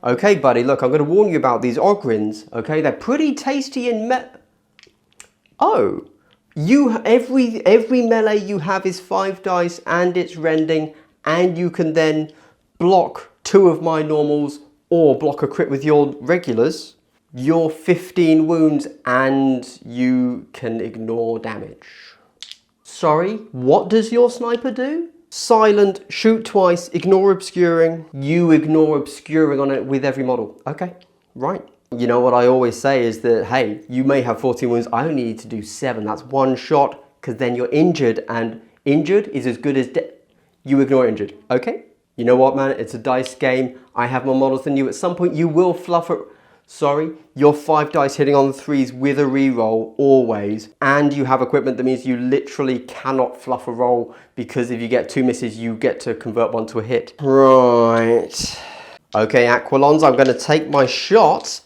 Okay, buddy, look, I'm going to warn you about these Ogryns, okay? They're pretty tasty in Oh, every melee you have is 5 dice and it's rending, and you can then block 2 of my normals or block a crit with your regulars. You're 15 wounds and you can ignore damage. Sorry, what does your sniper do? Silent, shoot twice, ignore obscuring. You ignore obscuring on it with every model. Okay, right. You know what I always say is that, hey, you may have 14 wounds, I only need to do 7. That's 1 shot, because then you're injured, and injured is as good as you ignore injured. Okay? You know what, man? It's a dice game. I have more models than you. At some point, you will fluff it. Sorry, you're 5 dice hitting on the 3s with a reroll, always. And you have equipment that means you literally cannot fluff a roll, because if you get 2 misses, you get to convert 1 to a hit. Right. Okay, Aquilons, I'm going to take my shot.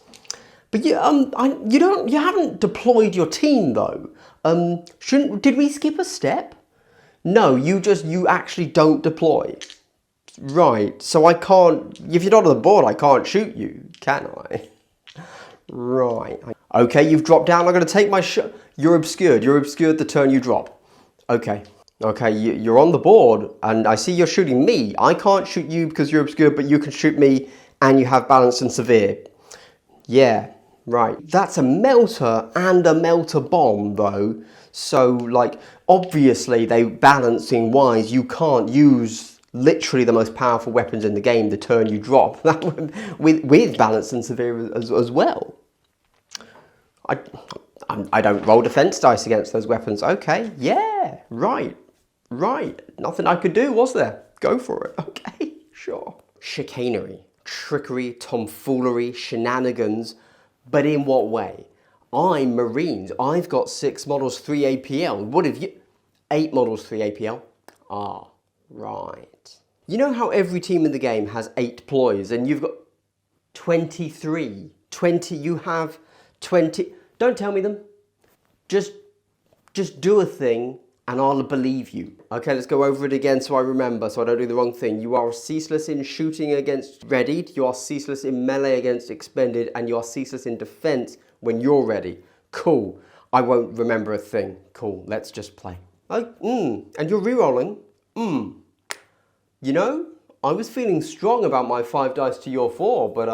But you haven't deployed your team though. Did we skip a step? No, you actually don't deploy. Right, so I can't, if you're not on the board, I can't shoot you, can I? Right. Okay, you've dropped down. I'm going to take my shot. You're obscured. You're obscured the turn you drop. Okay. Okay, you're on the board, and I see you're shooting me. I can't shoot you because you're obscured, but you can shoot me, and you have balanced and severe. Yeah, right. That's a melter and a melter bomb, though. So, like, obviously, balancing wise, you can't use literally the most powerful weapons in the game the turn you drop. with balance and severe as well. I don't roll defense dice against those weapons. Okay, yeah, right. Nothing I could do, was there? Go for it. Okay, sure. Chicanery, trickery, tomfoolery, shenanigans, but in what way? I'm Marines. I've got 6 models, 3 APL. What have you? 8 models, 3 APL. Ah, right. You know how every team in the game has 8 ploys, and you've got 23. 20, you have 20. Don't tell me them. Just do a thing and I'll believe you. Okay, let's go over it again so I remember, so I don't do the wrong thing. You are ceaseless in shooting against readied, you are ceaseless in melee against expended, and you are ceaseless in defense when you're ready. Cool. I won't remember a thing. Cool, let's just play. And you're rerolling. You know, I was feeling strong about my 5 dice to your 4, but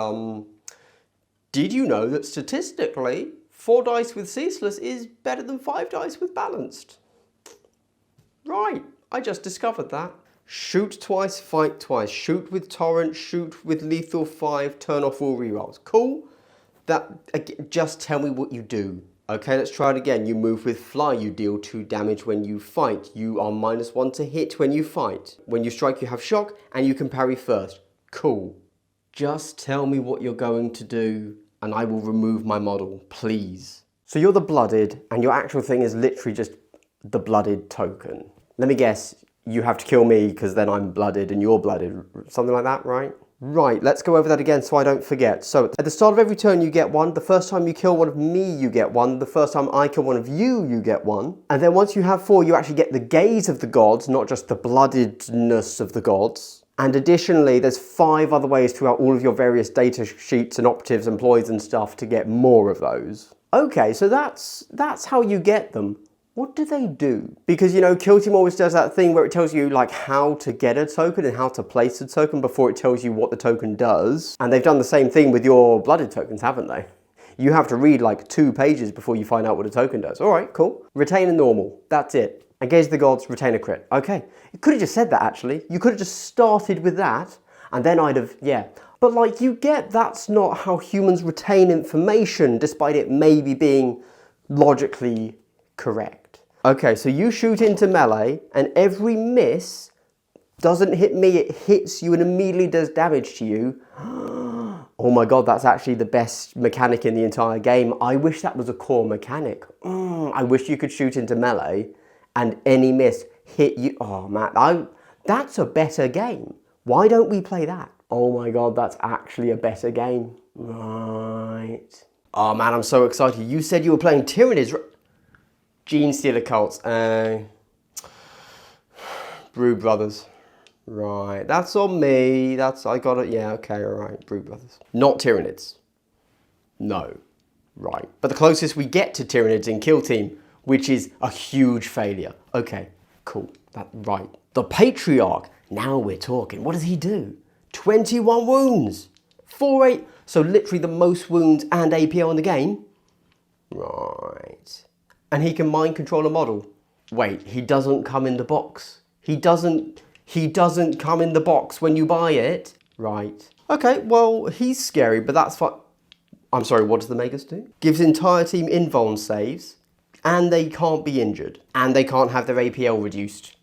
did you know that statistically 4 dice with ceaseless is better than 5 dice with balanced? Right, I just discovered that. Shoot twice, fight twice. Shoot with torrent, shoot with lethal 5, turn off all rerolls. Cool. Just tell me what you do. Okay, let's try it again. You move with fly, you deal 2 damage when you fight. You are -1 to hit when you fight. When you strike, you have shock, and you can parry first. Cool. Just tell me what you're going to do, and I will remove my model, please. So you're the blooded, and your actual thing is literally just the blooded token. Let me guess, you have to kill me because then I'm blooded and you're blooded. Something like that, right? Right, let's go over that again so I don't forget. So at the start of every turn you get 1. The first time you kill one of me, you get 1. The first time I kill one of you, you get 1. And then once you have 4, you actually get the gaze of the gods, not just the bloodedness of the gods. And additionally, there's 5 other ways throughout all of your various data sheets and operatives and ploys and stuff to get more of those. Okay, so that's how you get them. What do they do? Because, you know, Kill Team always does that thing where it tells you, like, how to get a token and how to place a token before it tells you what the token does. And they've done the same thing with your blooded tokens, haven't they? You have to read, like, 2 pages before you find out what a token does. All right, cool. Retain a normal. That's it. Engage the gods, retain a crit. Okay. You could have just said that, actually. You could have just started with that, and then I'd have, yeah. But, like, you get that's not how humans retain information, despite it maybe being logically correct. Okay, so you shoot into melee, and every miss doesn't hit me, it hits you and immediately does damage to you. Oh my god, that's actually the best mechanic in the entire game. I wish that was a core mechanic. I wish you could shoot into melee, and any miss hit you. Oh man, that's a better game. Why don't we play that? Oh my god, that's actually a better game. Right. Oh man, I'm so excited. You said you were playing Tyranids. Genestealer Cults. Brood Brothers. Right, that's on me. I got it. Yeah, okay, all right. Brood Brothers. Not Tyranids. No. Right. But the closest we get to Tyranids in Kill Team, which is a huge failure. Okay, cool. Right. The Patriarch. Now we're talking. What does he do? 21 wounds. 4-8. So literally the most wounds and APL in the game. Right. And he can mind control a model. Wait, he doesn't come in the box. He doesn't come in the box when you buy it. Right. Okay, well, he's scary, but that's fine. I'm sorry, what does the Magus do? Gives entire team invuln saves, and they can't be injured, and they can't have their APL reduced.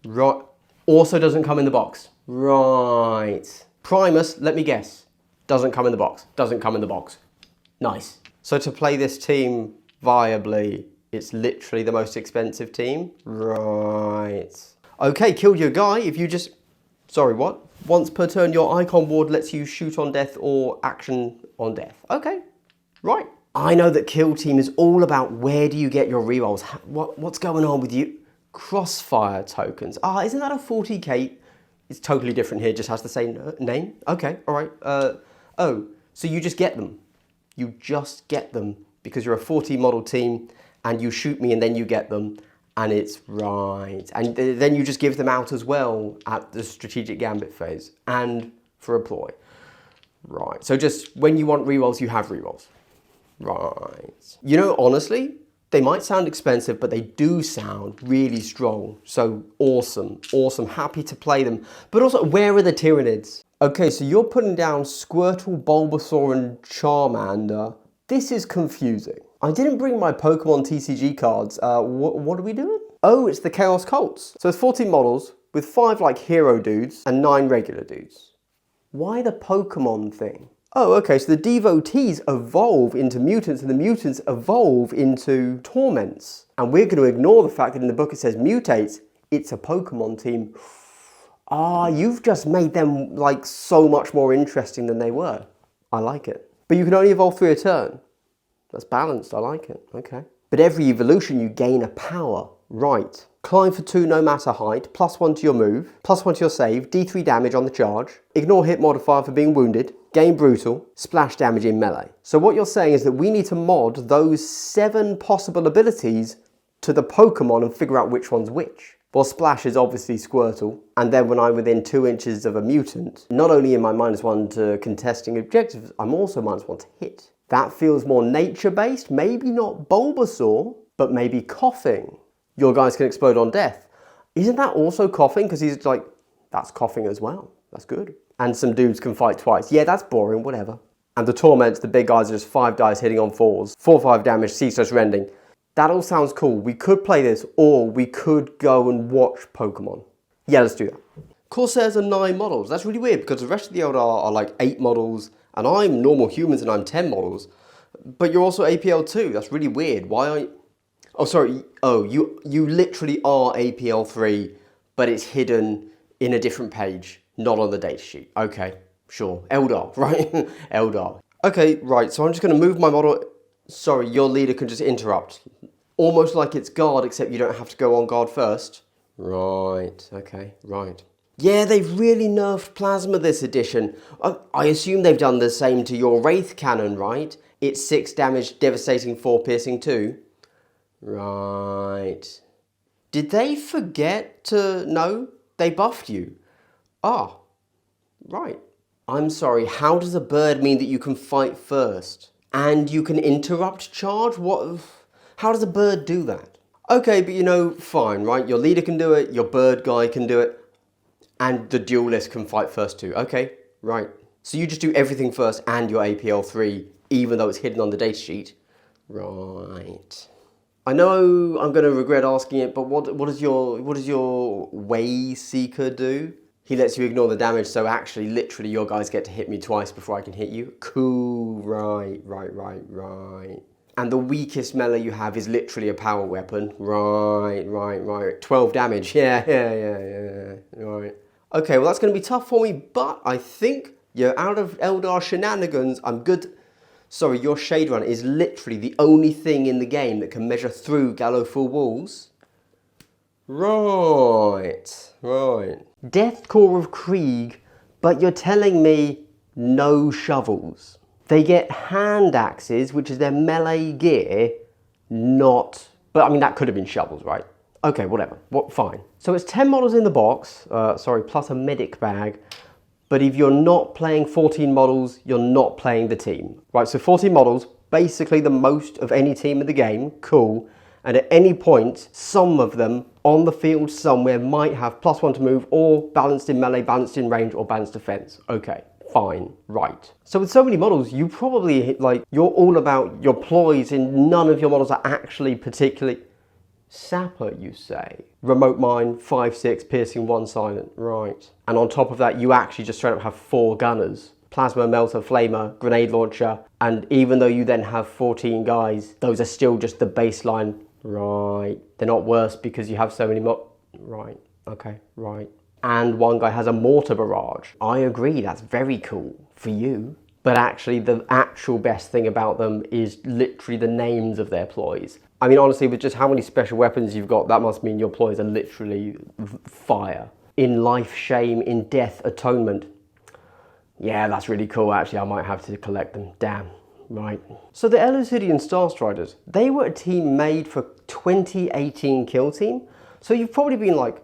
Right. Also doesn't come in the box. Right. Primus, let me guess. Doesn't come in the box. Doesn't come in the box. Nice. So to play this team viably, it's literally the most expensive team? Right. Okay, killed your guy if you just... Sorry, what? Once per turn, your icon ward lets you shoot on death or action on death. Okay, right. I know that Kill Team is all about where do you get your rerolls. What's going on with you? Crossfire tokens. Ah, isn't that a 40k? It's totally different here, just has the same name. Okay, all right. Oh, so you just get them. You just get them because you're a 40 model team and you shoot me and then you get them. And it's right. And then you just give them out as well at the strategic gambit phase and for a ploy. Right. So just when you want rerolls, you have rerolls. Right. You know, honestly, they might sound expensive, but they do sound really strong. So awesome. Awesome. Happy to play them. But also, where are the Tyranids? Okay, so you're putting down Squirtle, Bulbasaur, and Charmander. This is confusing. I didn't bring my Pokemon TCG cards. What are we doing? Oh, it's the Chaos Cults. So it's 14 models with 5 like hero dudes and 9 regular dudes. Why the Pokemon thing? Oh, okay, so the devotees evolve into mutants and the mutants evolve into torments. And we're going to ignore the fact that in the book it says mutates. It's a Pokemon team. Ah, you've just made them like so much more interesting than they were. I like it. But you can only evolve 3 a turn. That's balanced, I like it, okay. But every evolution you gain a power, right. Climb for 2 no matter height, +1 to your move, +1 to your save, D3 damage on the charge, ignore hit modifier for being wounded, gain brutal, splash damage in melee. So what you're saying is that we need to mod those 7 possible abilities to the Pokemon and figure out which one's which. Well, Splash is obviously Squirtle, and then when I'm within 2 inches of a mutant, not only am I -1 to contesting objectives, I'm also -1 to hit. That feels more nature-based, maybe not Bulbasaur, but maybe Coughing. Your guys can explode on death. Isn't that also Coughing? Because he's like, that's Coughing as well. That's good. And some dudes can fight twice. Yeah, that's boring, whatever. And the Torments, the big guys are just 5 dice hitting on 4s. 4/5 damage, ceaseless rending. That all sounds cool. We could play this, or we could go and watch Pokemon. Yeah, let's do that. Corsairs are 9 models. That's really weird because the rest of the Eldar are like 8 models, and I'm normal humans and I'm 10 models. But you're also APL 2. That's really weird. Why are you... Oh, sorry. Oh, you literally are APL 3, but it's hidden in a different page, not on the data sheet. Okay, sure. Eldar, right? Eldar. Okay, right. So I'm just going to move my model. Sorry, your leader can just interrupt. Almost like it's guard, except you don't have to go on guard first. Right. Okay, right. Yeah, they've really nerfed Plasma this edition. I assume they've done the same to your Wraith Cannon, right? It's 6 damage, devastating 4, piercing 2. Right. Did they forget to... No, they buffed you. Ah, right. I'm sorry, how does a bird mean that you can fight first? And you can interrupt charge? What? How does a bird do that? Okay, but you know, fine, right? Your leader can do it, your bird guy can do it. And the duelist can fight first too. Okay, right. So you just do everything first and your APL 3, even though it's hidden on the data sheet. Right. I know I'm going to regret asking it, but what does your Way Seeker do? He lets you ignore the damage, so actually, literally, your guys get to hit me twice before I can hit you. Cool. Right. And the weakest melee you have is literally a power weapon. Right. 12 damage. Yeah. Right. Okay, well that's going to be tough for me, but I think you're out of Eldar shenanigans. I'm good. Sorry, your Shade Run is literally the only thing in the game that can measure through Gallo full walls. Right, right. Deathcore of Krieg, but you're telling me no shovels. They get hand axes, which is their melee gear, not... But I mean, that could have been shovels, right? Okay, whatever. Fine. So it's 10 models in the box, plus a medic bag. But if you're not playing 14 models, you're not playing the team. Right, so 14 models, basically the most of any team in the game, cool. And at any point, some of them on the field somewhere might have +1 to move, or balanced in melee, balanced in range, or balanced defense. Okay, fine, right. So with so many models, you probably, you're all about your ploys, and none of your models are actually particularly... Sapper, you say? Remote mine, 5/6, piercing, 1 silent, right. And on top of that, you actually just straight up have 4 gunners. Plasma, melter, flamer, grenade launcher, and even though you then have 14 guys, those are still just the baseline. Right. They're not worse because you have so many Right. Okay. Right. And one guy has a mortar barrage. I agree. That's very cool for you. But actually, the actual best thing about them is literally the names of their ploys. I mean, honestly, with just how many special weapons you've got, that must mean your ploys are literally fire. In life, shame, in death, atonement. Yeah, that's really cool. Actually, I might have to collect them. Damn. Right. So the Elucidian Starstriders, they were a team made for 2018 Kill Team. So you've probably been like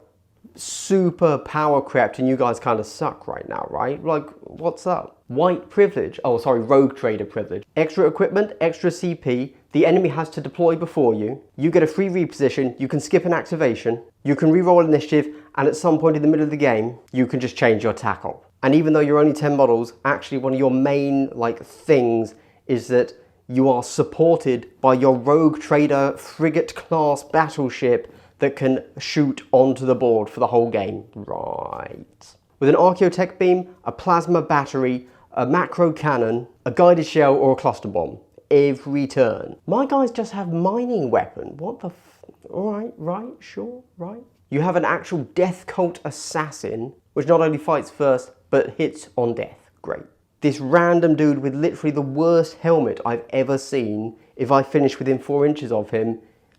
super power crept and you guys kind of suck right now, right? Like, what's up? White privilege. Oh, sorry, rogue trader privilege. Extra equipment, extra CP. The enemy has to deploy before you. You get a free reposition. You can skip an activation. You can reroll initiative. And at some point in the middle of the game, you can just change your tack op. And even though you're only 10 models, actually one of your main things is that you are supported by your rogue trader frigate class battleship that can shoot onto the board for the whole game. Right. With an Archon beam, a plasma battery, a macro cannon, a guided shell or a cluster bomb. Every turn. My guys just have mining weapon. What the Alright, right, sure, right. You have an actual death cult assassin, which not only fights first, but hits on death. Great. This random dude with literally the worst helmet I've ever seen, if I finish within 4 inches of him,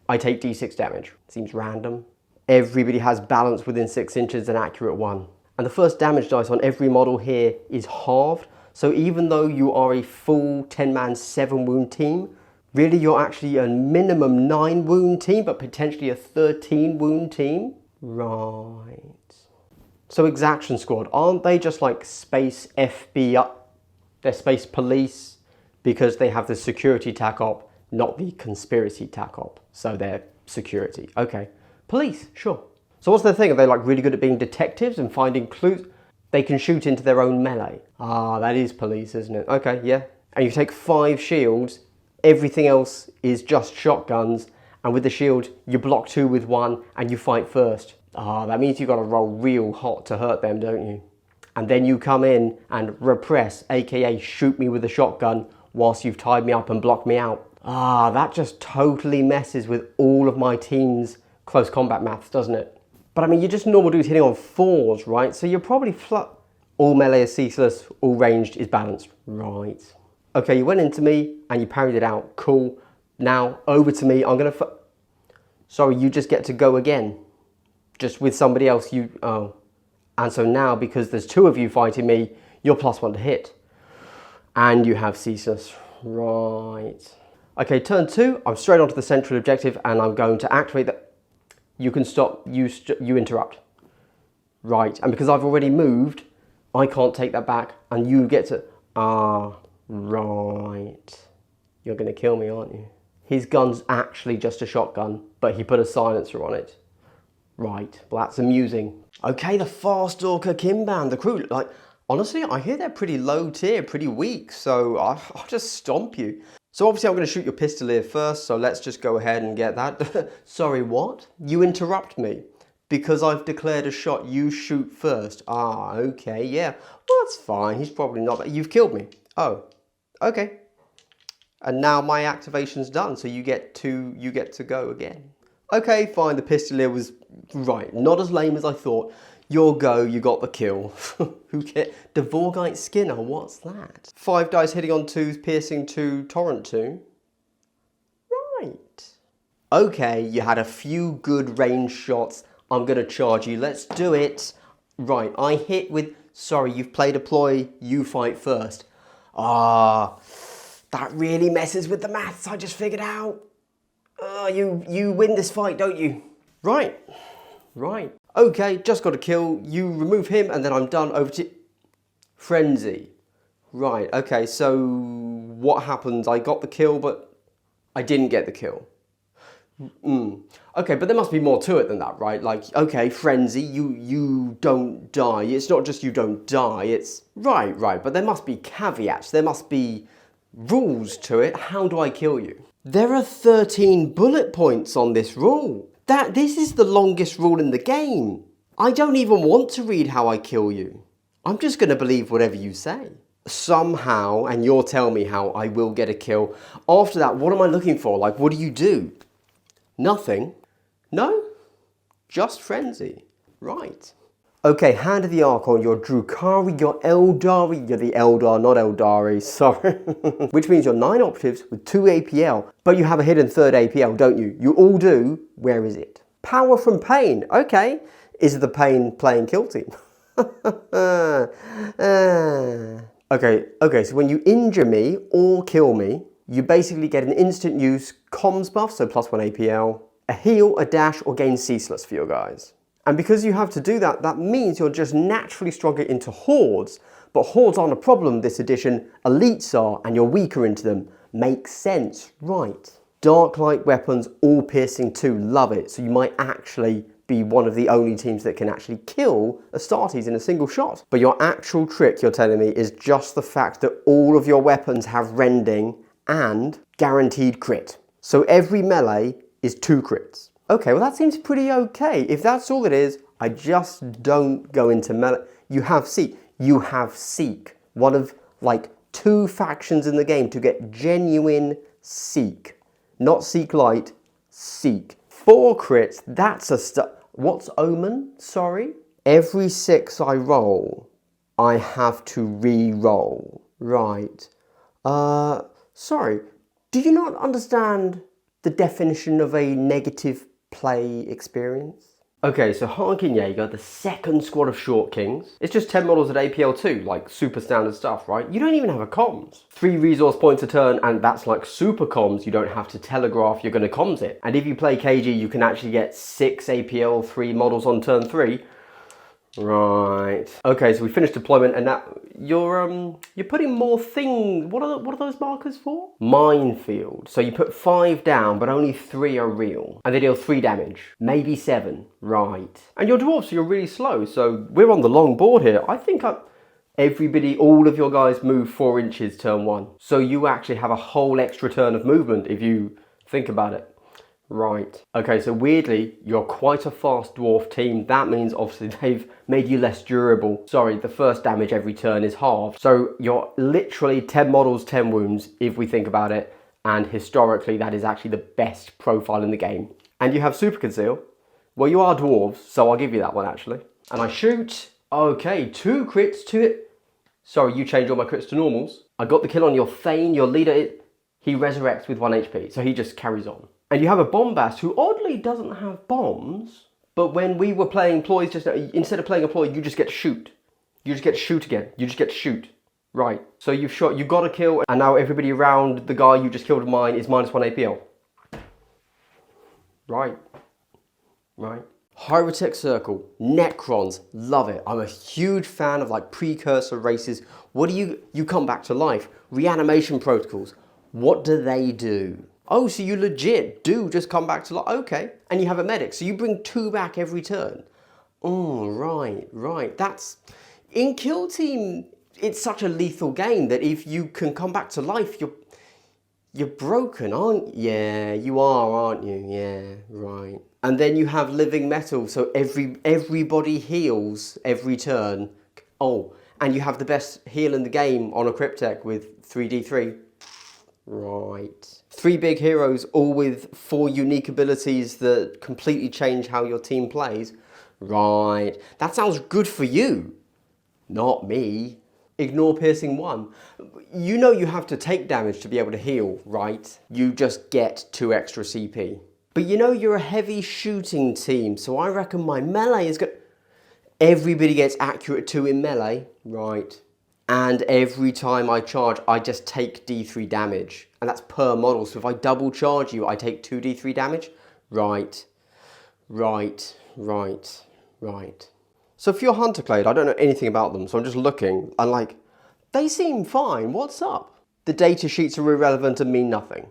I take d6 damage. Seems random. Everybody has balance within 6 inches and accurate 1. And the first damage dice on every model here is halved. So even though you are a full 10-man 7 wound team, really you're actually a minimum 9 wound team, but potentially a 13 wound team. Right. So Exaction Squad, aren't they just like space FBI? They're space police because they have the security tac op, not the conspiracy tac op. So they're security. Okay. Police, sure. So what's their thing? Are they like really good at being detectives and finding clues? They can shoot into their own melee. Ah, that is police, isn't it? Okay, yeah. And you take 5 shields, everything else is just shotguns, and with the shield, you block 2 with 1, and you fight first. Ah, that means you've got to roll real hot to hurt them, don't you? And then you come in and repress, aka shoot me with a shotgun, whilst you've tied me up and blocked me out. Ah, that just totally messes with all of my team's close combat maths, doesn't it? But I mean, you're just normal dudes hitting on 4s, right? So you're probably all melee is ceaseless, all ranged is balanced. Right. Okay, you went into me and you parried it out. Cool. Now, over to me. I'm going to... Sorry, you just get to go again. Just with somebody else, Oh. And so now, because there's 2 of you fighting me, you're +1 to hit. And you have ceaseless. Right. Okay, turn 2. I'm straight onto the central objective and I'm going to activate that. You can stop, you interrupt. Right, and because I've already moved, I can't take that back, and you get to, right. You're gonna kill me, aren't you? His gun's actually just a shotgun, but he put a silencer on it. Right, well that's amusing. Okay, the Farstalker Kimban, the crew, honestly, I hear they're pretty low tier, pretty weak, so I'll just stomp you. So obviously I'm going to shoot your Pistolier first, so let's just go ahead and get that. Sorry, what? You interrupt me. Because I've declared a shot, you shoot first. Ah, okay, yeah. Well, that's fine. He's probably not... You've killed me. Oh, okay. And now my activation's done, so you get to go again. Okay, fine. The Pistolier was right. Not as lame as I thought. Your go, you got the kill. Who cares? Devorgite Skinner, what's that? 5 dice hitting on 2s, piercing 2, torrent 2. Right. Okay, you had a few good range shots. I'm going to charge you. Let's do it. Right, I hit with... Sorry, you've played a ploy. You fight first. Ah, that really messes with the maths I just figured out. You win this fight, don't you? Right. Okay, just got a kill. You remove him and then I'm done. Over to... Frenzy. Right, okay, so what happens? I got the kill, but I didn't get the kill. Okay, but there must be more to it than that, right? Like, okay, Frenzy, you don't die. It's not just you don't die, it's... Right, but there must be caveats. There must be rules to it. How do I kill you? There are 13 bullet points on this rule. This is the longest rule in the game. I don't even want to read how I kill you. I'm just going to believe whatever you say. Somehow, and you'll tell me how, I will get a kill. After that, what am I looking for? Like, what do you do? Nothing? No? Just Frenzy. Right. Okay, Hand of the Archon, you're Drukhari, you're Eldari, you're the Eldar, not Eldari, sorry. Which means you're 9 operatives with 2 APL, but you have a hidden 3rd APL, don't you? You all do. Where is it? Power from Pain. Okay. Is the Pain playing Kill Team? Okay, so when you injure me or kill me, you basically get an instant use comms buff, so +1 APL, a heal, a dash, or gain ceaseless for your guys. And because you have to do that, that means you're just naturally stronger into hordes, but hordes aren't a problem this edition, elites are, and you're weaker into them. Makes sense, right. Dark light weapons, all piercing 2, love it, so you might actually be one of the only teams that can actually kill Astartes in a single shot. But your actual trick, you're telling me, is just the fact that all of your weapons have rending and guaranteed crit. So every melee is 2 crits. Okay, well that seems pretty okay. If that's all it is, I just don't go into melee. You have Seek. One of like 2 factions in the game to get genuine Seek. Not Seek Light, Seek. 4 crits, that's a what's Omen? Sorry? Every 6 I roll, I have to re-roll. Right. Sorry. Do you not understand the definition of a negative play experience? Okay, so Hernkyn Yaegirs, the 2nd squad of Short Kings. It's just 10 models at APL 2, like super standard stuff, right? You don't even have a comms. 3 resource points a turn, and that's like super comms. You don't have to telegraph, you're going to comms it. And if you play KG, you can actually get 6 APL 3 models on turn 3. Right. Okay, so we finished deployment, and now you're putting more things. What are those markers for? Minefield. So you put 5 down, but only 3 are real, and they deal 3 damage, maybe 7. Right. And you're dwarves, so you're really slow. So we're on the long board here. I think everybody, all of your guys move 4 inches turn 1. So you actually have a whole extra turn of movement if you think about it. Right. Okay, so weirdly, you're quite a fast dwarf team. That means obviously they've made you less durable. Sorry, the first damage every turn is halved. So you're literally 10 models, 10 wounds, if we think about it. And historically, that is actually the best profile in the game. And you have super conceal. Well, you are dwarves, so I'll give you that one actually. And I shoot. Okay, 2 crits to it. Sorry, you change all my crits to normals. I got the kill on your Thain, your leader. He resurrects with 1 HP, so he just carries on. And you have a Bombast who oddly doesn't have bombs, but when we were playing ploys just now, instead of playing a ploy, you just get to shoot. You just get to shoot again. You just get to shoot. Right. So you've shot, you got a kill, and now everybody around the guy you just killed of mine is -1 APL. Right. Right. Hierotek Circle, Necrons, love it. I'm a huge fan of like precursor races. What do you come back to life? Reanimation protocols. What do they do? Oh, so you legit do just come back to life. Okay. And you have a medic, so you bring 2 back every turn. Oh, right. That's... In Kill Team, it's such a lethal game that if you can come back to life, you're broken, aren't you? Yeah, you are, aren't you? Yeah, right. And then you have Living Metal, so everybody heals every turn. Oh, and you have the best heal in the game on a Cryptek with 3d3. Right. 3 big heroes, all with 4 unique abilities that completely change how your team plays. Right. That sounds good for you. Not me. Ignore piercing 1. You know you have to take damage to be able to heal, right? You just get 2 extra CP. But you know you're a heavy shooting team, so I reckon my melee is good. Everybody gets accurate 2 in melee, right? And every time I charge, I just take D3 damage. And that's per model, so if I double charge you, I take 2d3 damage? Right, right, right, right. So for your Hunter Clade, I don't know anything about them, so I'm just looking, and like, they seem fine, what's up? The data sheets are irrelevant and mean nothing.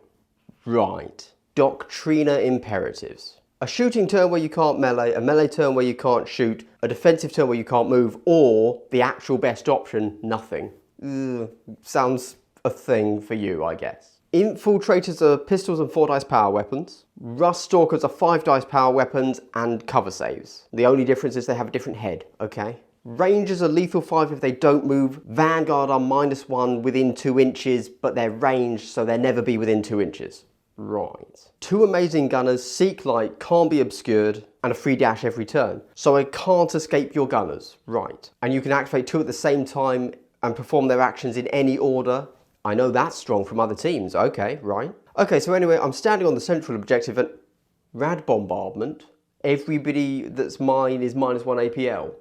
Right. Doctrina imperatives. A shooting turn where you can't melee, a melee turn where you can't shoot, a defensive turn where you can't move, or the actual best option, nothing. Sounds a thing for you, I guess. Infiltrators are pistols and 4 dice power weapons. Rust Stalkers are 5 dice power weapons and cover saves. The only difference is they have a different head, okay? Rangers are lethal 5 if they don't move. Vanguard are -1 within 2 inches, but they're ranged, so they'll never be within 2 inches. Right. 2 amazing gunners, Seek Light, can't be obscured, and a free dash every turn. So I can't escape your gunners. Right. And you can activate 2 at the same time and perform their actions in any order. I know that's strong from other teams. Okay, right. Okay, so anyway, I'm standing on the central objective and rad bombardment. Everybody that's mine is -1 APL.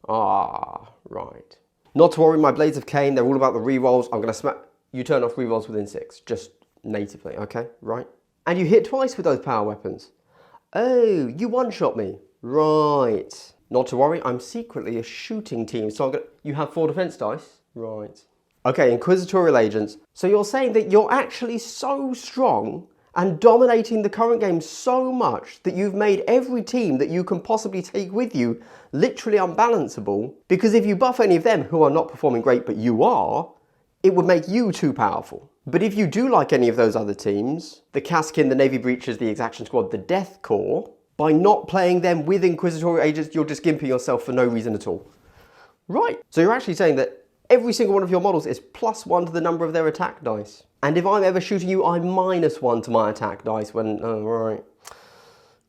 Ah, right. Not to worry, my Blades of Khaine, they're all about the rerolls. I'm going to smack... You turn off rerolls within 6, just natively, okay? Right. And you hit twice with those power weapons. Oh, you one-shot me. Right. Not to worry, I'm secretly a shooting team, so I'm going to... You have 4 defense dice? Right. Okay, Inquisitorial Agents. So you're saying that you're actually so strong and dominating the current game so much that you've made every team that you can possibly take with you literally unbalanceable, because if you buff any of them who are not performing great but you are, it would make you too powerful. But if you do like any of those other teams, the Kasrkin, the Navy Breachers, the Exaction Squad, the Death Corps, by not playing them with Inquisitorial Agents, you're just gimping yourself for no reason at all. Right, so you're actually saying that every single one of your models is +1 to the number of their attack dice. And if I'm ever shooting you, I'm -1 to my attack dice when... Oh, right.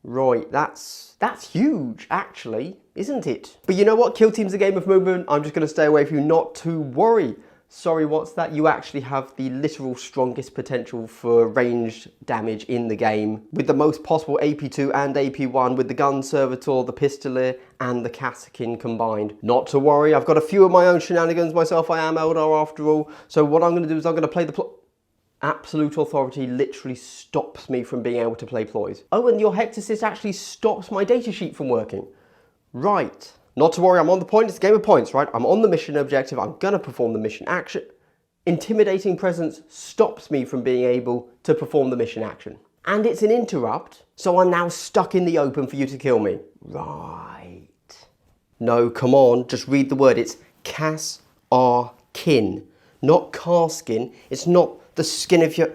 Right, that's huge, actually, isn't it? But you know what? Kill Team's a game of movement. I'm just going to stay away from you, not to worry. Sorry, what's that? You actually have the literal strongest potential for ranged damage in the game, with the most possible AP2 and AP1, with the Gun Servitor, the Pistolier, and the Kasrkin combined. Not to worry, I've got a few of my own shenanigans myself. I am Eldar after all. So what I'm going to do is I'm going to play the plot. Absolute authority literally stops me from being able to play ploys. Oh, and your Hectorsys actually stops my datasheet from working. Right. Not to worry, I'm on the point. It's a game of points, right? I'm on the mission objective. I'm going to perform the mission action. Intimidating presence stops me from being able to perform the mission action. And it's an interrupt, so I'm now stuck in the open for you to kill me. Right. No, come on, just read the word. It's Kasrkin, not Kasrkin. It's not the skin of your...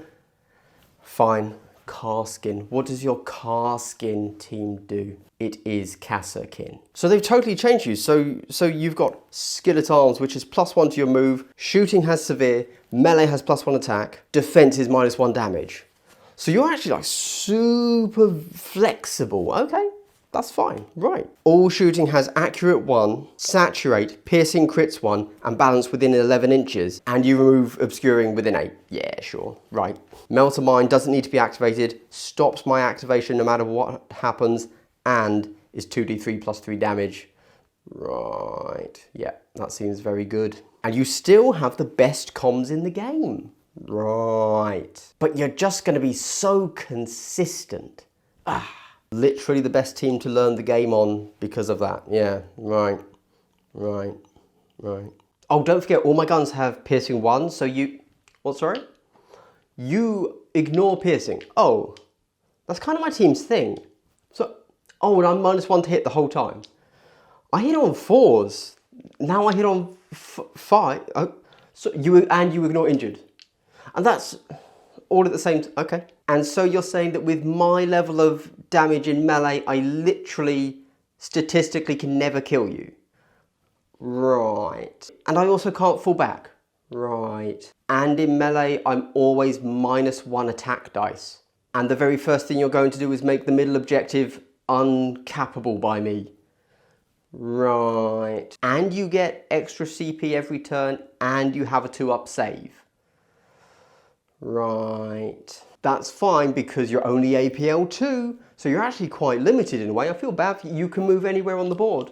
Fine, Kasrkin. What does your Kasrkin team do? It is Kasrkin. So they've totally changed you. So you've got Skillet Arms, which is +1 to your move. Shooting has severe. Melee has +1 attack. Defense is -1 damage. So you're actually like super flexible. Okay, that's fine. Right. All shooting has accurate 1, saturate, piercing crits 1, and balance within 11 inches. And you remove obscuring within 8. Yeah, sure. Right. Melter Mine doesn't need to be activated. Stops my activation no matter what happens. And is 2d3 +3 damage. Right, yeah, that seems very good. And you still have the best comms in the game. Right. But you're just going to be so consistent. Literally the best team to learn the game on because of that. Yeah, right, right, right. Oh, don't forget, all my guns have piercing 1, so you... What, sorry? You ignore piercing. Oh, that's kind of my team's thing. So... Oh, and I'm -1 to hit the whole time. I hit on 4s. Now I hit on 5. Oh, so you ignore injured. And that's all at the same time. Okay. And so you're saying that with my level of damage in melee, I literally, statistically can never kill you. Right. And I also can't fall back. Right. And in melee, I'm always -1 attack dice. And the very first thing you're going to do is make the middle objective uncappable by me. Right. And you get extra CP every turn, and you have a 2-up save. Right. That's fine because you're only APL 2, so you're actually quite limited in a way. I feel bad for you. You can move anywhere on the board.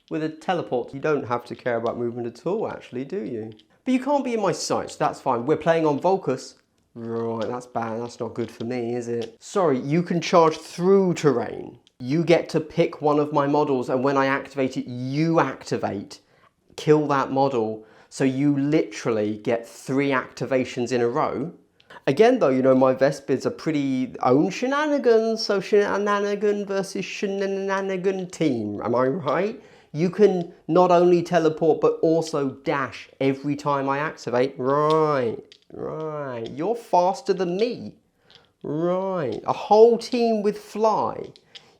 With a teleport, you don't have to care about movement at all, actually, do you? But you can't be in my sights, that's fine. We're playing on Vulcus. Right, that's bad. That's not good for me, is it? Sorry, you can charge through terrain. You get to pick one of my models, and when I activate it, you activate. Kill that model. So you literally get 3 activations in a row. Again, though, you know, my Vespids are pretty own shenanigans. So shenanigan versus shenanigan team. Am I right? You can not only teleport, but also dash every time I activate. Right, right. You're faster than me. Right. A whole team with fly.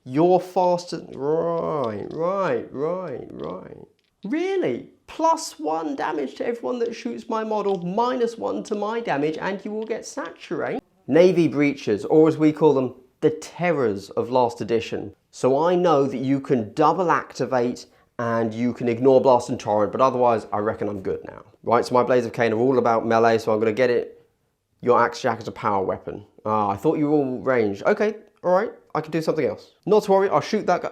You're faster. Right, right, right, right. Really? +1 damage to everyone that shoots my model, -1 to my damage, and you will get saturate. Navy Breachers, or as we call them, the terrors of last edition. So I know that you can double activate and you can ignore Blast and Torrent, but otherwise I reckon I'm good now. Right, so my Blades of Khaine are all about melee, so I'm going to get it. Your Axe Jack is a power weapon. Ah, I thought you were all ranged. Okay, alright, I can do something else. Not to worry, I'll shoot that guy.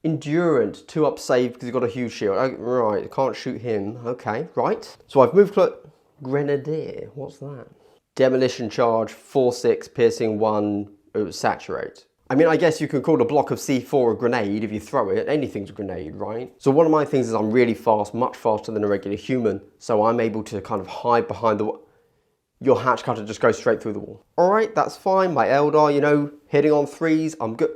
Endurant, 2-up save because he's got a huge shield. Oh, right, I can't shoot him. Okay, right. So I've moved close. Grenadier, what's that? Demolition charge, 4/6, piercing 1, saturate. I mean, I guess you can call a block of C4 a grenade if you throw it. Anything's a grenade, right? So one of my things is I'm really fast, much faster than a regular human. So I'm able to kind of hide behind the... Your hatch cutter just goes straight through the wall. All right, that's fine. My Eldar, you know, hitting on 3s, I'm good.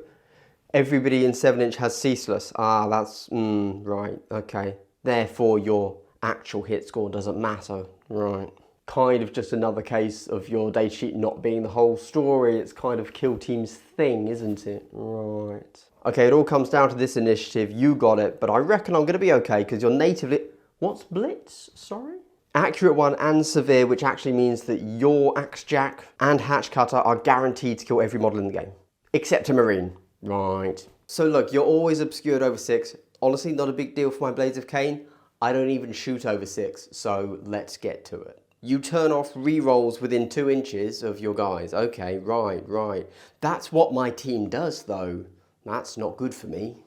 Everybody in 7-inch has ceaseless. Ah, that's... right, okay. Therefore, your actual hit score doesn't matter. Right. Kind of just another case of your data sheet not being the whole story. It's kind of Kill Team's thing, isn't it? Right. Okay, it all comes down to this initiative. You got it, but I reckon I'm going to be okay because you're natively... What's Blitz? Sorry? Accurate 1 and Severe, which actually means that your Axe Jack and Hatch Cutter are guaranteed to kill every model in the game. Except a Marine. Right. So look, you're always obscured over 6. Honestly, not a big deal for my Blades of Khaine. I don't even shoot over 6, so let's get to it. You turn off rerolls within 2 inches of your guys. Okay, right, right. That's what my team does, though. That's not good for me.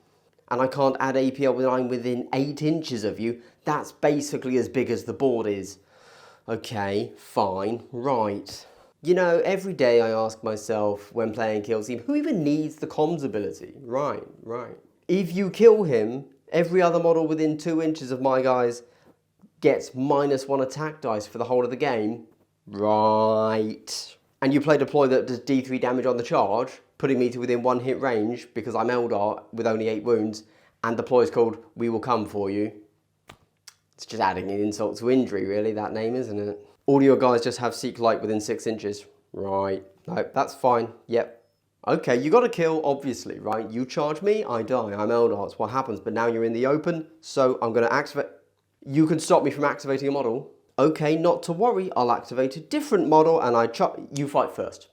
And I can't add APL when I'm within 8 inches of you. That's basically as big as the board is. Okay, fine, right. You know, every day I ask myself when playing Kill Team, who even needs the comms ability? Right, right. If you kill him, every other model within 2 inches of my guys gets -1 attack dice for the whole of the game. Right. And you play deploy that does D3 damage on the charge, putting me to within 1 hit range because I'm Eldar with only 8 wounds, and deploy is called We Will Come For You. It's just adding an insult to injury, really, that name, isn't it? All your guys just have Seek Light within 6 inches. Right. No, that's fine. Yep. Okay, you got to kill, obviously, right? You charge me, I die. I'm Eldar, it's what happens. But now you're in the open, so I'm going to activate... You can stop me from activating a model. Okay, not to worry, I'll activate a different model and you fight first.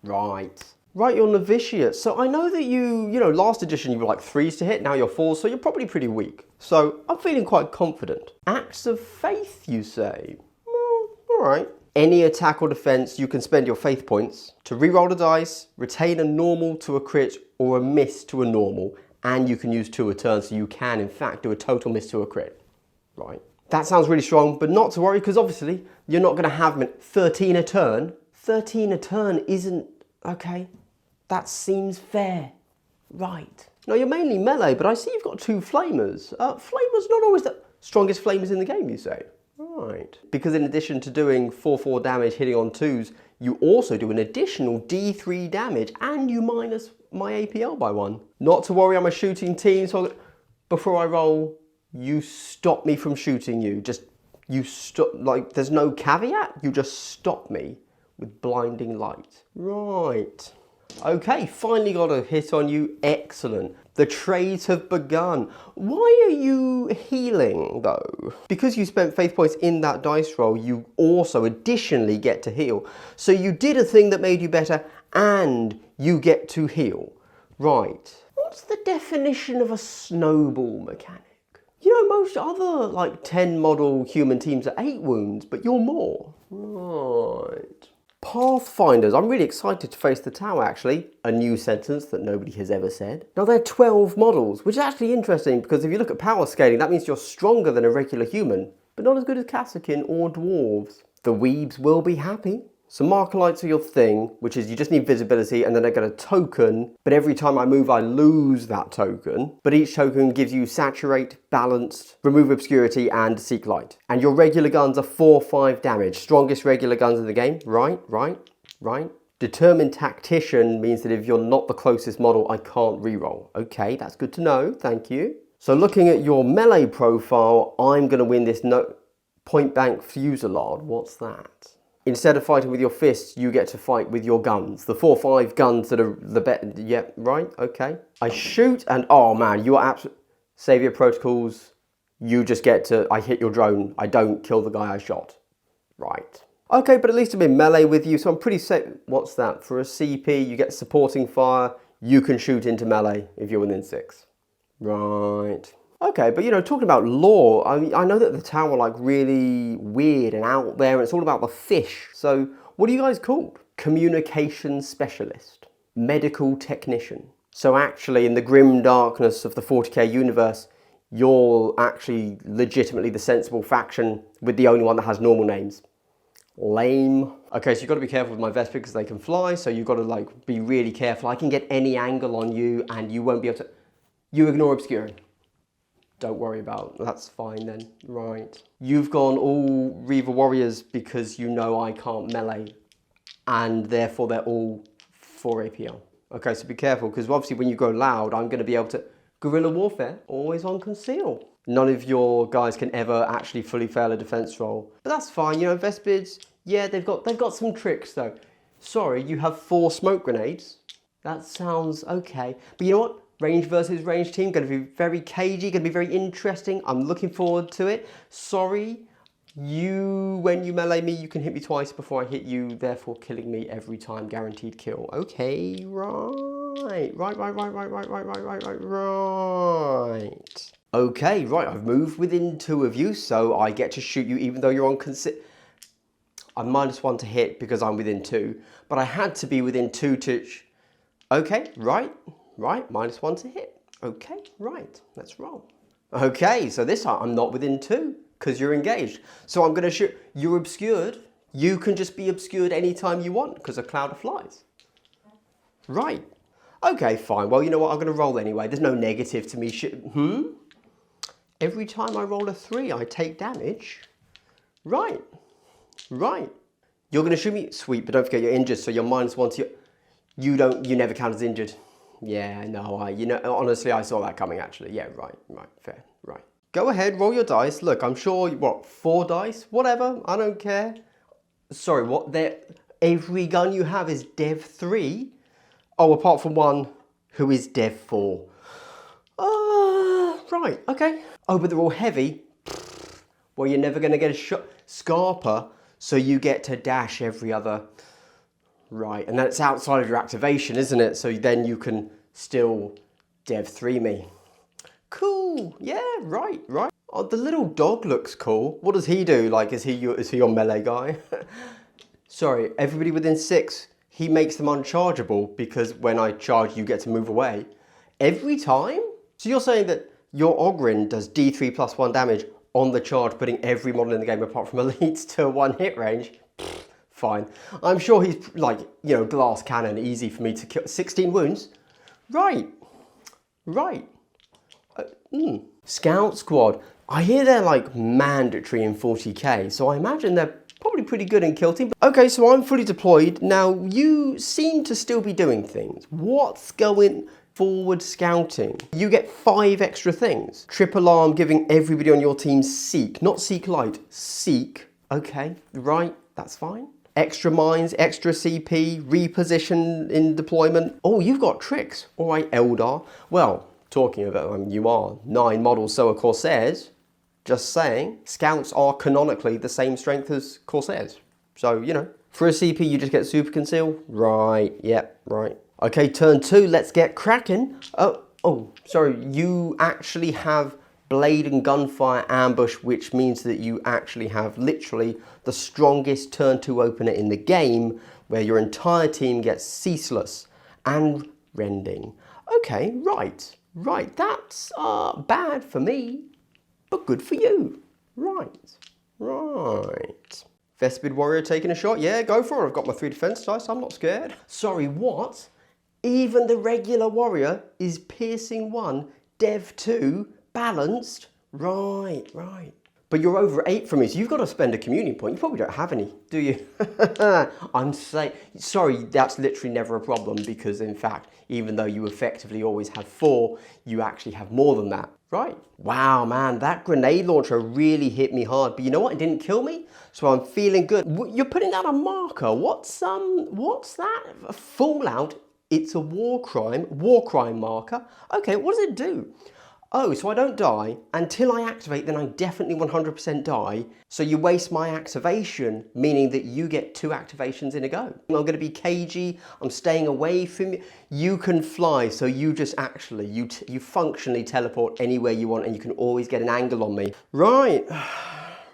Right. Right, you're Novitiates. So I know that you know, last edition you were like 3s to hit, now you're 4s, so you're probably pretty weak. So I'm feeling quite confident. Acts of Faith, you say? Well, alright. Any attack or defense, you can spend your faith points to reroll the dice, retain a normal to a crit or a miss to a normal, and you can use 2 a turn, so you can in fact do a total miss to a crit. Right. That sounds really strong, but not to worry, because obviously you're not going to have 13 a turn. 13 a turn isn't... Okay, that seems fair. Right. Now you're mainly melee, but I see you've got 2 flamers. Flamers not always the strongest flamers in the game, you say? Right. Because in addition to doing 4/4 damage hitting on 2s, you also do an additional D3 damage, and you minus my APL by 1. Not to worry, I'm a shooting team, so before I roll... You stop me from shooting you. You stop, like, there's no caveat. You just stop me with blinding light. Right. Okay, finally got a hit on you. Excellent. The trades have begun. Why are you healing, though? Because you spent faith points in that dice roll, you also additionally get to heal. So you did a thing that made you better, and you get to heal. Right. What's the definition of a snowball mechanic? You know, most other, like, 10 model human teams are 8 wounds, but you're more. Right. Pathfinders. I'm really excited to face the tower, actually. A new sentence that nobody has ever said. Now, they're 12 models, which is actually interesting, because if you look at power scaling, that means you're stronger than a regular human, but not as good as Kasrkin or dwarves. The weebs will be happy. So Markalites are your thing, which is you just need visibility and then I get a token, but every time I move I lose that token. But each token gives you Saturate, Balanced, Remove Obscurity and Seek Light. And your regular guns are 4-5 damage. Strongest regular guns in the game. Right. Determined Tactician means that if you're not the closest model, I can't reroll. Okay, that's good to know, thank you. So looking at your melee profile, I'm going to win this Point Blank Fusillade. What's that? Instead of fighting with your fists, you get to fight with your guns. The 4-5 guns that are the better. Yeah, right, okay. I shoot and, oh man, you are absolutely... Savior Protocols, you just get to, I hit your drone. I don't kill the guy I shot. Right. Okay, but at least I'm in melee with you, so I'm pretty safe. What's that? For a CP, you get supporting fire. You can shoot into melee if you're within 6. Right. Okay, but you know, talking about lore, I mean, I know that the tower are like really weird and out there, and it's all about the fish. So what are you guys called? Communication specialist, medical technician. So actually in the grim darkness of the 40k universe, you're actually legitimately the sensible faction with the only one that has normal names. Lame. Okay, so you've got to be careful with my Vespid because they can fly, so you've got to like be really careful. I can get any angle on you and you won't be able to... You ignore obscuring. Don't worry about, that's fine then, right. You've gone all Reaver Warriors because you know I can't melee and therefore they're all 4 APL. Okay, so be careful because obviously when you go loud, I'm going to be able to, guerrilla warfare, always on conceal. None of your guys can ever actually fully fail a defense roll, but that's fine, you know, Vespids, yeah, they've got some tricks though. Sorry, you have 4 smoke grenades. That sounds okay, but you know what? Range versus range team, going to be very cagey, going to be very interesting. I'm looking forward to it. Sorry, when you melee me, you can hit me twice before I hit you, therefore killing me every time, guaranteed kill. Okay, right. Okay, right, I've moved within 2 of you, so I get to shoot you even though you're on I'm -1 to hit because I'm within 2, but I had to be within 2 to... Okay, right, -1 to hit. Okay, right, let's roll. Okay, so this time I'm not within 2 because you're engaged. So I'm going to shoot. You're obscured. You can just be obscured anytime you want because a cloud of flies. Right. Okay, fine. Well, you know what? I'm going to roll anyway. There's no negative to me. Every time I roll a 3, I take damage. Right. You're going to shoot me. Sweet, but don't forget you're injured, so you're -1 to your... You never count as injured. Yeah, no, you know, honestly, I saw that coming, actually. Yeah, right, fair, right. Go ahead, roll your dice. Look, I'm sure, what, 4 dice? Whatever, I don't care. Sorry, what, every gun you have is Dev 3? Oh, apart from one who is Dev 4. Right, okay. Oh, but they're all heavy. Well, you're never going to get a shot. Scarper, so you get to dash every other... Right, and that's outside of your activation, isn't it? So then you can still Dev 3 me. Cool, yeah, right. Oh, the little dog looks cool. What does he do? Like, is he your melee guy? Sorry, everybody within 6, he makes them unchargeable because when I charge, you get to move away. Every time? So you're saying that your Ogryn does D3 plus 1 damage on the charge, putting every model in the game apart from elites to 1 hit range? Fine. I'm sure he's like, you know, glass cannon, easy for me to kill. 16 wounds? Right. Scout Squad. I hear they're like mandatory in 40k, so I imagine they're probably pretty good in kill team. Okay, so I'm fully deployed. Now, you seem to still be doing things. What's going forward scouting? You get 5 extra things. Triple arm giving everybody on your team Seek. Not Seek Light, Seek. Okay, right, that's fine. Extra mines, extra CP, reposition in deployment. Oh, you've got tricks. All right, Eldar. Well, talking of it, you are 9 models, so are Corsairs. Just saying. Scouts are canonically the same strength as Corsairs. So, you know, for a CP, you just get super conceal. Right, yep, right. Okay, turn 2, let's get cracking. Oh, sorry, you actually have blade and gunfire ambush, which means that you actually have literally the strongest turn 2 opener in the game, where your entire team gets ceaseless and rending. Okay, right, that's bad for me, but good for you. Right. Vespid warrior taking a shot. Yeah, go for it. I've got my 3 defense dice. I'm not scared. Sorry, what? Even the regular warrior is piercing 1, dev 2, balanced. Right. But you're over 8 from me, so you've got to spend a communion point. You probably don't have any, do you? I'm saying, sorry, that's literally never a problem, because in fact, even though you effectively always have 4, you actually have more than that. Right. Wow, man, that grenade launcher really hit me hard. But you know what? It didn't kill me, so I'm feeling good. You're putting out a marker. What's that? A Fallout? It's a war crime marker. Okay, what does it do? Oh, so I don't die until I activate, then I definitely 100% die. So you waste my activation, meaning that you get 2 activations in a go. I'm going to be cagey, I'm staying away from you. You can fly, so you just actually, you functionally teleport anywhere you want, and you can always get an angle on me. Right,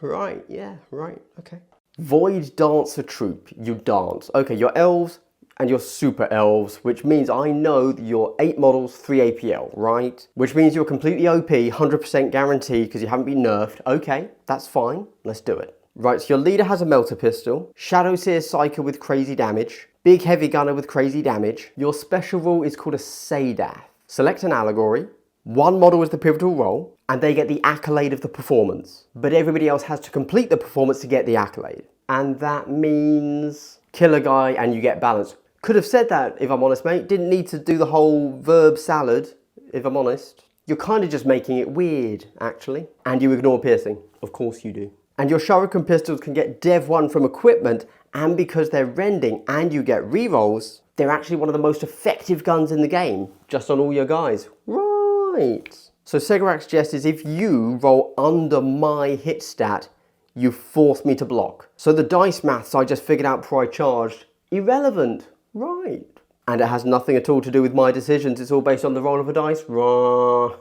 okay. Void Dancer Troop, you dance. Okay, your elves and your super elves, which means I know that you're 8 models, 3 APL, right? Which means you're completely OP, 100% guaranteed because you haven't been nerfed. Okay, that's fine, let's do it. Right, so your leader has a melter pistol, Shadow Seer Psyker with crazy damage, big heavy gunner with crazy damage. Your special rule is called a Sadath. Select an allegory, 1 model is the pivotal role, and they get the accolade of the performance. But everybody else has to complete the performance to get the accolade. And that means kill a guy and you get balance. Could have said that, if I'm honest, mate. Didn't need to do the whole verb salad, if I'm honest. You're kind of just making it weird, actually. And you ignore piercing. Of course you do. And your shuriken pistols can get dev 1 from equipment, and because they're rending and you get rerolls, they're actually one of the most effective guns in the game, just on all your guys. Right. So Segarak's jest is if you roll under my hit stat, you force me to block. So the dice maths I just figured out before I charged, irrelevant. Right. And it has nothing at all to do with my decisions. It's all based on the roll of a dice. Right.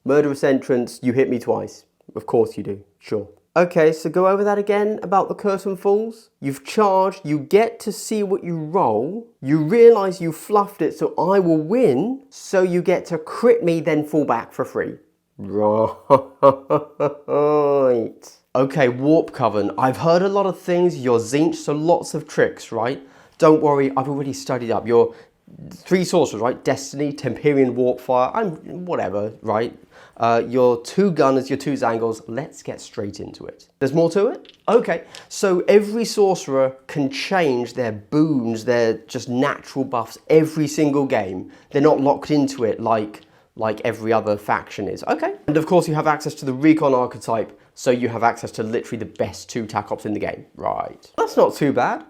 Murderous entrance, you hit me twice. Of course you do. Sure. Okay, so go over that again about the curse and falls. You've charged, you get to see what you roll. You realise you fluffed it, so I will win. So you get to crit me, then fall back for free. Right. Okay, Warpcoven. I've heard a lot of things. You're Zinch, so lots of tricks, right? Don't worry, I've already studied up. Your 3 sorcerers, right? Destiny, Temperian Warpfire, whatever, right? Your 2 gunners, your 2 Zangors. Let's get straight into it. There's more to it? Okay, so every sorcerer can change their boons, their just natural buffs every single game. They're not locked into it like every other faction is. Okay. And of course you have access to the Recon archetype, so you have access to literally the best 2 TAC ops in the game. Right. That's not too bad.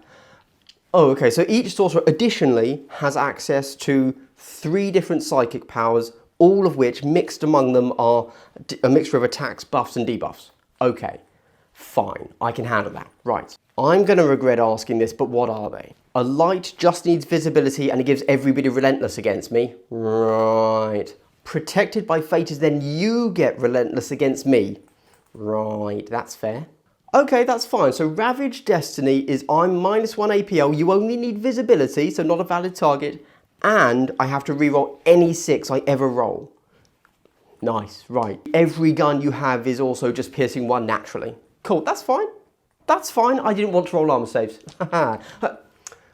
Oh, okay, so each sorcerer additionally has access to 3 different psychic powers, all of which mixed among them are a mixture of attacks, buffs and debuffs. Okay, fine, I can handle that. Right, I'm going to regret asking this, but what are they? A light just needs visibility and it gives everybody relentless against me. Right. Protected by fate is then you get relentless against me. Right, that's fair. Okay, that's fine. So Ravage Destiny is I'm -1 APL. You only need visibility, so not a valid target. And I have to reroll any 6 I ever roll. Nice, right. Every gun you have is also just piercing 1 naturally. Cool, that's fine. That's fine. I didn't want to roll armor saves.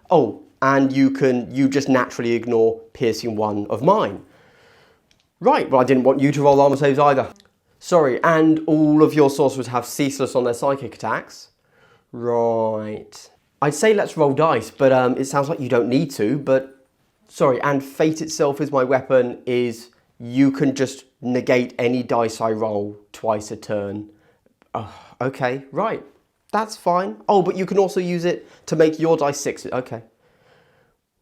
Oh, and you just naturally ignore piercing 1 of mine. Right, well I didn't want you to roll armor saves either. Sorry, and all of your sorcerers have ceaseless on their psychic attacks. Right. I'd say let's roll dice, but it sounds like you don't need to, but sorry, and fate itself is my weapon, is you can just negate any dice I roll twice a turn. Okay, right. That's fine. Oh, but you can also use it to make your dice 6. Okay.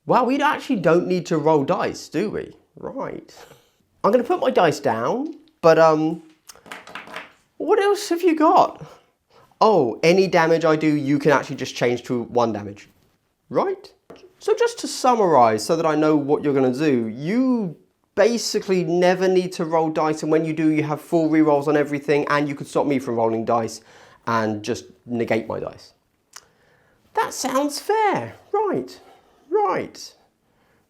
Wow, we actually don't need to roll dice, do we? Right. I'm going to put my dice down, but what else have you got? Oh, any damage I do, you can actually just change to 1 damage. Right? So just to summarize so that I know what you're going to do, you basically never need to roll dice, and when you do, you have full rerolls on everything, and you could stop me from rolling dice and just negate my dice. That sounds fair. Right.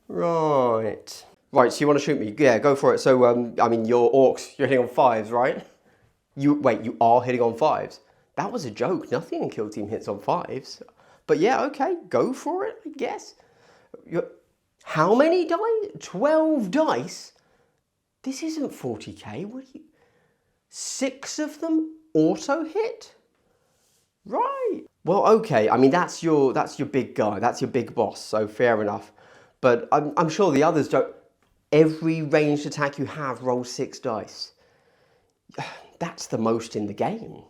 Right, so you want to shoot me? Yeah, go for it. So, I mean, your orcs, you're hitting on 5s, right? Wait, you are hitting on 5s? That was a joke. Nothing in Kill Team hits on 5s. But yeah, okay, go for it, I guess. How many dice? 12 dice? This isn't 40k. What are you? 6 of them auto hit? Right. Well, okay. I mean, that's your big guy. That's your big boss. So fair enough. But I'm sure the others don't. Every ranged attack you have rolls 6 dice. That's the most in the game.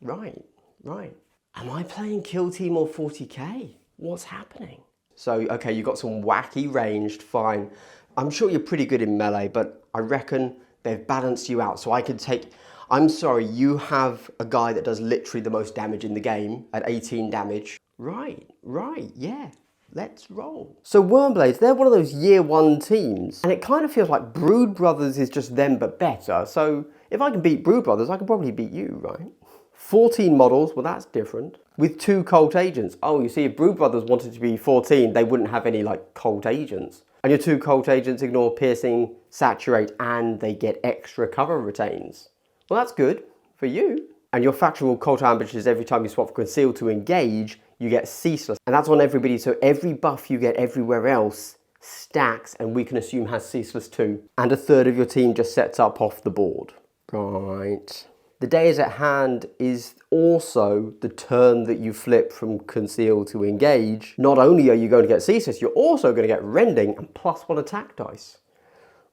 Right. Am I playing Kill Team or 40k? What's happening? So, okay, you got some wacky ranged, fine. I'm sure you're pretty good in melee, but I reckon they've balanced you out. So I could take... I'm sorry, you have a guy that does literally the most damage in the game at 18 damage. Right, yeah. Let's roll. So Wyrmblades, they're one of those year 1 teams. And it kind of feels like Brood Brothers is just them but better. So if I can beat Brood Brothers, I can probably beat you, right? 14 models, well that's different. With 2 cult agents. Oh, you see, if Brood Brothers wanted to be 14, they wouldn't have any like cult agents. And your 2 cult agents ignore piercing, saturate, and they get extra cover retains. Well, that's good for you. And your factional cult ambushes, every time you swap conceal to engage, you get ceaseless. And that's on everybody, so every buff you get everywhere else stacks, and we can assume has ceaseless too. And a third of your team just sets up off the board. Right. The day is at hand is also the turn that you flip from conceal to engage. Not only are you going to get ceaseless, you're also going to get rending and +1 attack dice.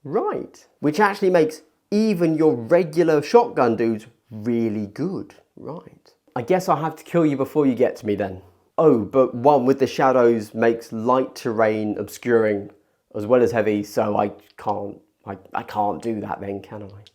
Right. Which actually makes even your regular shotgun dudes really good. Right. I guess I'll have to kill you before you get to me then. Oh, but one with the shadows makes light terrain obscuring as well as heavy, so I can't do that then, can I?